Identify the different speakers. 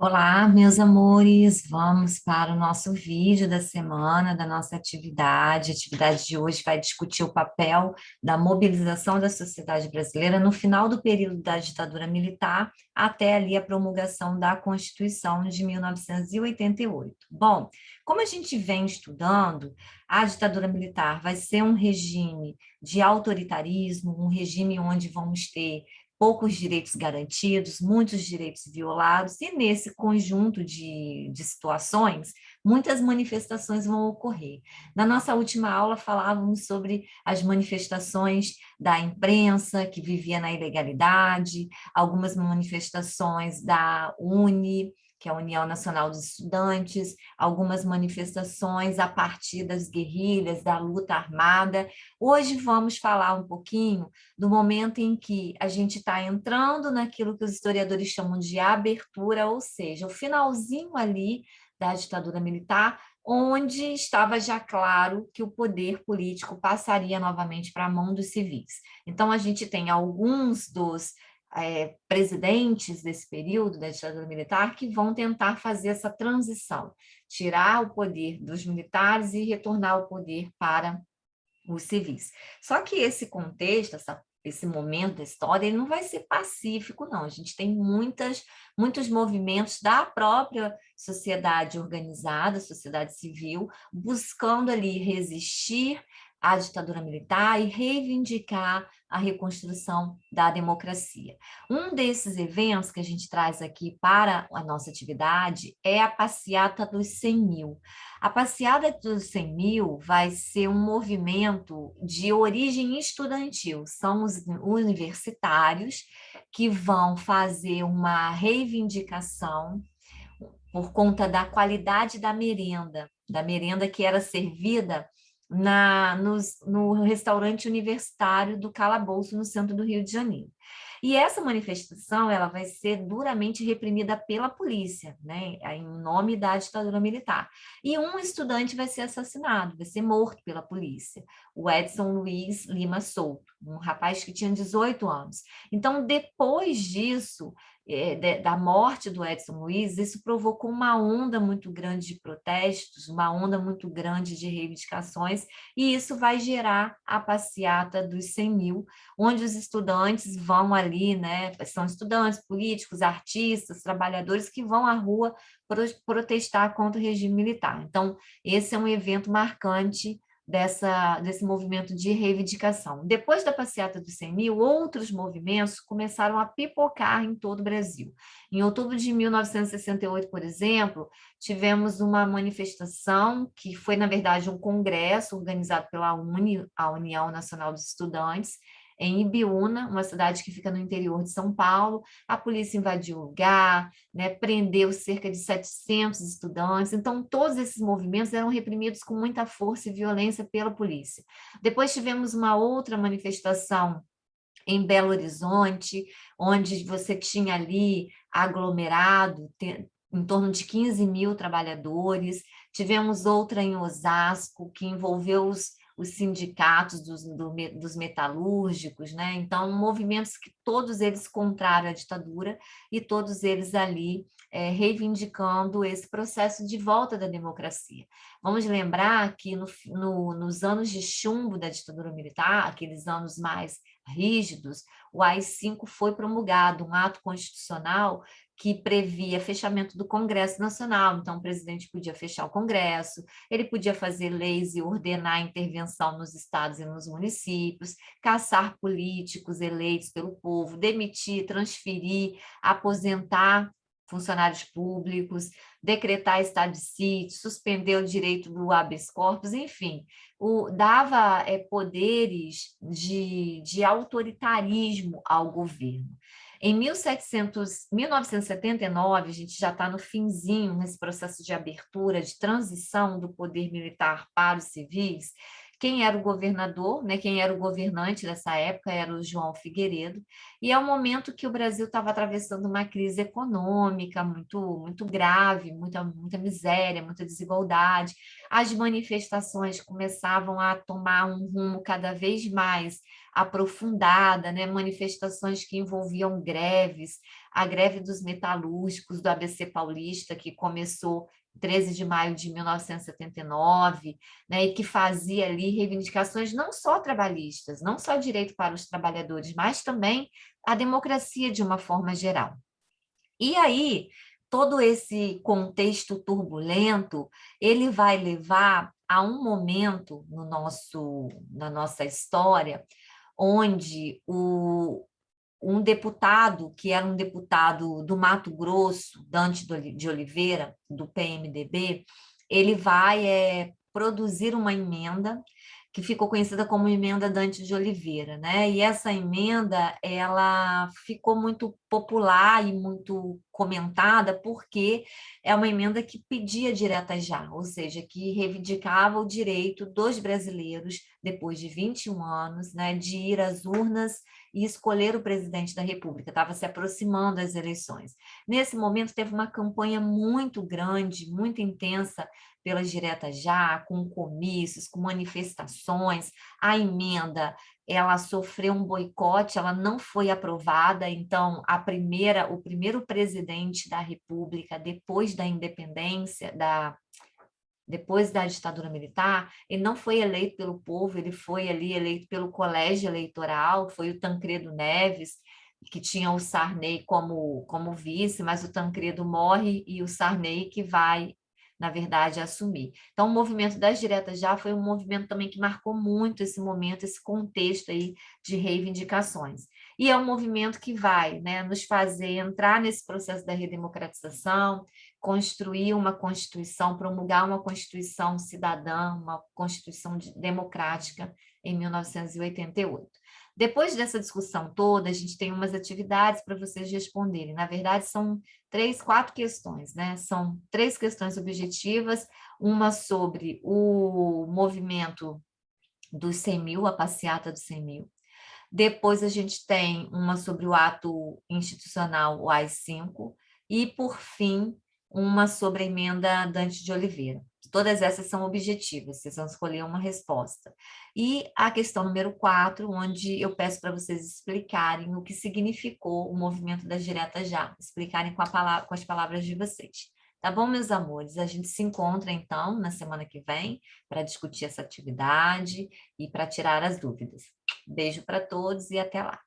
Speaker 1: Olá, meus amores, vamos para o nosso vídeo da semana, da nossa atividade. A atividade de hoje vai discutir o papel da mobilização da sociedade brasileira no final do período da ditadura militar até ali a promulgação da Constituição de 1988. Bom, como a gente vem estudando, a ditadura militar vai ser um regime de autoritarismo, um regime onde vamos ter poucos direitos garantidos, muitos direitos violados, e nesse conjunto de situações, muitas manifestações vão ocorrer. Na nossa última aula, falávamos sobre as manifestações da imprensa, que vivia na ilegalidade, algumas manifestações da UNE, que é a União Nacional dos Estudantes, algumas manifestações a partir das guerrilhas, da luta armada. Hoje vamos falar um pouquinho do momento em que a gente está entrando naquilo que os historiadores chamam de abertura, ou seja, o finalzinho ali da ditadura militar, onde estava já claro que o poder político passaria novamente para a mão dos civis. Então, a gente tem alguns dos presidentes desse período da ditadura militar que vão tentar fazer essa transição, tirar o poder dos militares e retornar o poder para os civis. Só que esse contexto, esse momento da história, ele não vai ser pacífico, não. A gente tem muitos movimentos da própria sociedade organizada, sociedade civil, buscando ali resistir à ditadura militar e reivindicar a reconstrução da democracia. Um desses eventos que a gente traz aqui para a nossa atividade é a Passeata dos 100 mil. A Passeada dos 100 mil vai ser um movimento de origem estudantil, são os universitários que vão fazer uma reivindicação por conta da merenda que era servida no restaurante universitário do Calabouço, no centro do Rio de Janeiro. E essa manifestação ela vai ser duramente reprimida pela polícia, né, em nome da ditadura militar. E um estudante vai ser assassinado, vai ser morto pela polícia, o Edson Luiz Lima Souto, um rapaz que tinha 18 anos. Então, depois disso, da morte do Edson Luiz, isso provocou uma onda muito grande de protestos, uma onda muito grande de reivindicações, e isso vai gerar a passeata dos 100 mil, onde os estudantes vão ali, né, são estudantes, políticos, artistas, trabalhadores que vão à rua protestar contra o regime militar. Então, esse é um evento marcante desse movimento de reivindicação. Depois da passeata dos 100 mil, outros movimentos começaram a pipocar em todo o Brasil. Em outubro de 1968, por exemplo, tivemos uma manifestação que foi, na verdade, um congresso organizado pela UNE, a União Nacional dos Estudantes, em Ibiúna, uma cidade que fica no interior de São Paulo. A polícia invadiu o lugar, né, prendeu cerca de 700 estudantes. Então, todos esses movimentos eram reprimidos com muita força e violência pela polícia. Depois tivemos uma outra manifestação em Belo Horizonte, onde você tinha ali aglomerado, em torno de 15 mil trabalhadores. Tivemos outra em Osasco, que envolveu os sindicatos dos metalúrgicos, né? Então, movimentos que todos eles contrários à ditadura e todos eles ali reivindicando esse processo de volta da democracia. Vamos lembrar que nos anos de chumbo da ditadura militar, aqueles anos mais rígidos, o AI-5 foi promulgado, um ato constitucional que previa fechamento do Congresso Nacional. Então, o presidente podia fechar o Congresso, ele podia fazer leis e ordenar a intervenção nos estados e nos municípios, caçar políticos eleitos pelo povo, demitir, transferir, aposentar funcionários públicos, decretar estado de sítio, suspender o direito do habeas corpus, enfim, dava poderes de autoritarismo ao governo. Em 1979, a gente já está no finzinho, nesse processo de abertura, de transição do poder militar para os civis. Quem era o governador, né, quem era o governante dessa época era o João Figueiredo, e é um momento que o Brasil estava atravessando uma crise econômica muito grave, muita miséria, muita desigualdade. As manifestações começavam a tomar um rumo cada vez mais aprofundada, né? Manifestações que envolviam greves, a greve dos metalúrgicos do ABC Paulista, que começou 13 de maio de 1979, né, e que fazia ali reivindicações não só trabalhistas, não só direito para os trabalhadores, mas também a democracia de uma forma geral. E aí, todo esse contexto turbulento, ele vai levar a um momento na nossa história, onde um deputado, que era um deputado do Mato Grosso, Dante de Oliveira, do PMDB, ele vai produzir uma emenda que ficou conhecida como emenda Dante de Oliveira, né? E essa emenda, ela ficou muito popular e muito comentada porque é uma emenda que pedia direta já, ou seja, que reivindicava o direito dos brasileiros, depois de 21 anos, né, de ir às urnas e escolher o presidente da República. Estava se aproximando das eleições. Nesse momento, teve uma campanha muito grande, muito intensa pelas diretas já, com comícios, com manifestações. A emenda, ela sofreu um boicote, ela não foi aprovada, então o primeiro presidente da República, depois da independência, depois da ditadura militar, ele não foi eleito pelo povo, ele foi ali eleito pelo colégio eleitoral, foi o Tancredo Neves, que tinha o Sarney como vice, mas o Tancredo morre e o Sarney que vai, na verdade, assumir. Então, o movimento das diretas já foi um movimento também que marcou muito esse momento, esse contexto aí de reivindicações. E é um movimento que vai, né, nos fazer entrar nesse processo da redemocratização, construir uma Constituição, promulgar uma Constituição cidadã, uma Constituição democrática em 1988. Depois dessa discussão toda, a gente tem umas atividades para vocês responderem. Na verdade, são 4 questões, né? São 3 questões objetivas, uma sobre o movimento dos 100 mil, a passeata dos 100 mil. Depois a gente tem uma sobre o ato institucional, o AI-5, e, por fim, uma sobre a emenda Dante de Oliveira. Todas essas são objetivas, vocês vão escolher uma resposta. E a questão número 4, onde eu peço para vocês explicarem o que significou o movimento das diretas já, explicarem com as palavras de vocês. Tá bom, meus amores? A gente se encontra, então, na semana que vem, para discutir essa atividade e para tirar as dúvidas. Beijo para todos e até lá.